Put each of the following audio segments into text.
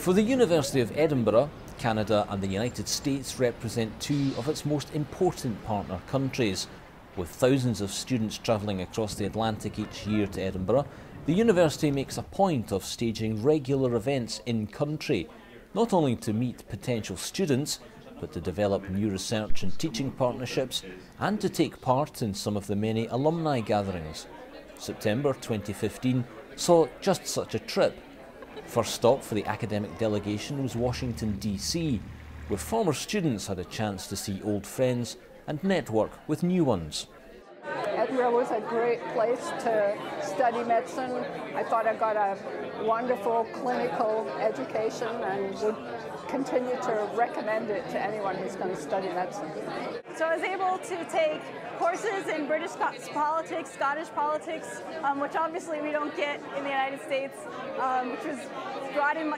For the University of Edinburgh, Canada and the United States represent two of its most important partner countries. With thousands of students travelling across the Atlantic each year to Edinburgh, the university makes a point of staging regular events in-country, not only to meet potential students, but to develop new research and teaching partnerships and to take part in some of the many alumni gatherings. September 2015 saw just such a trip. First stop for the academic delegation was Washington, D.C., where former students had a chance to see old friends and network with new ones. Edinburgh was a great place to study medicine. I thought I got a wonderful clinical education and would continue to recommend it to anyone who's going to study medicine. So I was able to take courses in British politics, Scottish politics, which obviously we don't get in the United States, which was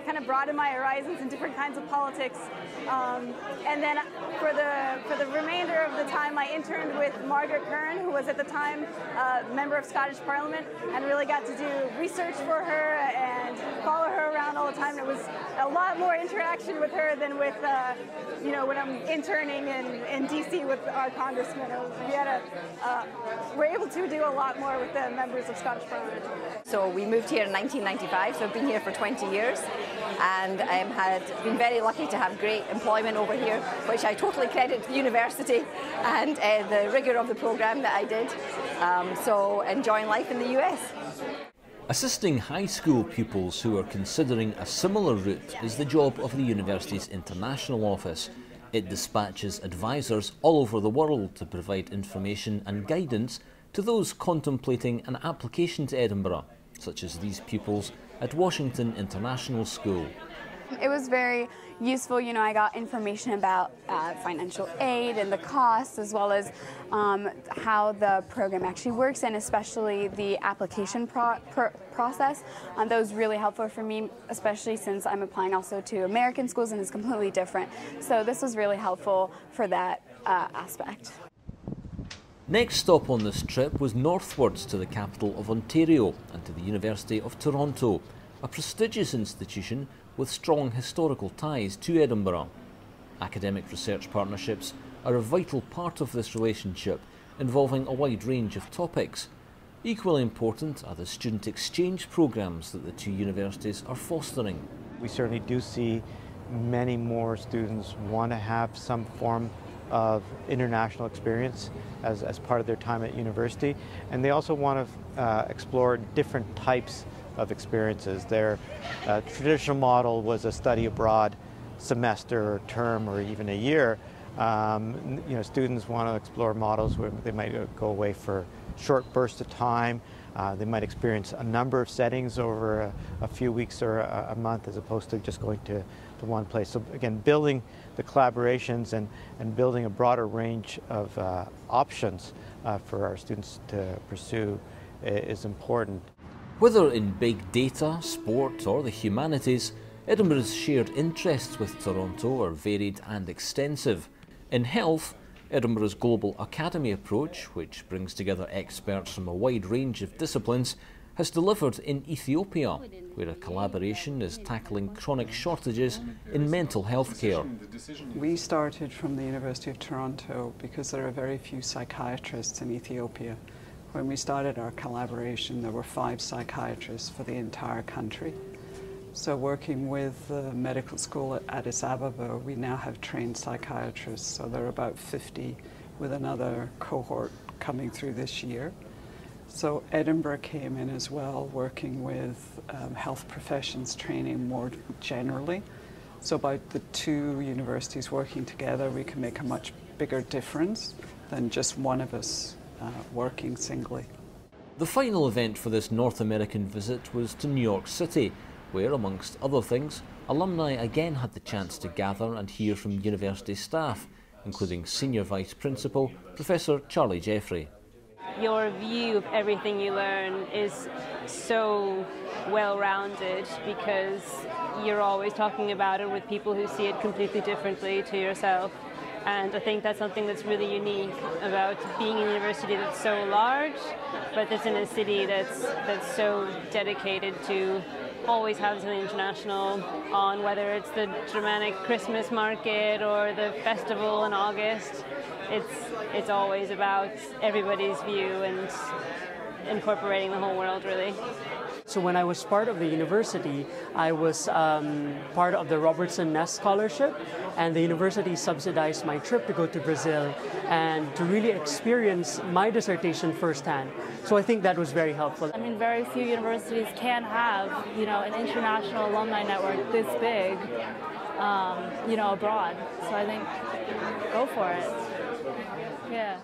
kind of broadened my horizons in different kinds of politics. And then for the remainder of the time, I interned with Margaret Curran, who was at the time a member of Scottish Parliament, and really got to do research for her and follow her around all the time. It was a lot more interaction with her than with, when I'm interning in DC with our congressman. We're able to do a lot more with the members of Scottish Parliament. So we moved here in 1995, so I've been here for 20 years and had been very lucky to have great employment over here, which I totally credit to the university and the rigour of the programme that I did. So enjoying life in the US. Assisting high school pupils who are considering a similar route is the job of the university's international office. It dispatches advisors all over the world to provide information and guidance to those contemplating an application to Edinburgh, such as these pupils at Washington International School. It was very useful. I got information about financial aid and the costs, as well as how the program actually works, and especially the application process. That was really helpful for me, especially since I'm applying also to American schools and it's completely different. So this was really helpful for that aspect. Next stop on this trip was northwards to the capital of Ontario and to the University of Toronto, a prestigious institution with strong historical ties to Edinburgh. Academic research partnerships are a vital part of this relationship, involving a wide range of topics. Equally important are the student exchange programs that the two universities are fostering. We certainly do see many more students want to have some form of international experience as part of their time at university, and they also want to explore different types of experiences. Their traditional model was a study abroad semester or term or even a year. Students want to explore models where they might go away for short bursts of time. They might experience a number of settings over a few weeks or a month, as opposed to just going to one place. So again, building the collaborations and building a broader range of options for our students to pursue is important. Whether in big data, sport or the humanities, Edinburgh's shared interests with Toronto are varied and extensive. In health, Edinburgh's Global Academy approach, which brings together experts from a wide range of disciplines, has delivered in Ethiopia, where a collaboration is tackling chronic shortages in mental health care. We started from the University of Toronto because there are very few psychiatrists in Ethiopia. When we started our collaboration, there were 5 psychiatrists for the entire country. So working with the medical school at Addis Ababa, we now have trained psychiatrists. So there are about 50 with another cohort coming through this year. So Edinburgh came in as well, working with health professions training more generally. So by the two universities working together, we can make a much bigger difference than just one of us working singly. The final event for this North American visit was to New York City, where, amongst other things, alumni again had the chance to gather and hear from university staff, including Senior Vice Principal Professor Charlie Jeffrey. Your view of everything you learn is so well-rounded because you're always talking about it with people who see it completely differently to yourself. And I think that's something that's really unique about being in a university that's so large, but that's in a city that's so dedicated to always have something international on, whether it's the Germanic Christmas market or the festival in August. It's always about everybody's view and incorporating the whole world, really. So when I was part of the university, I was part of the Robertson Ness Scholarship, and the university subsidized my trip to go to Brazil and to really experience my dissertation firsthand. So I think that was very helpful. I mean, very few universities can have, you know, an international alumni network this big, you know, abroad. So I think go for it. Yeah.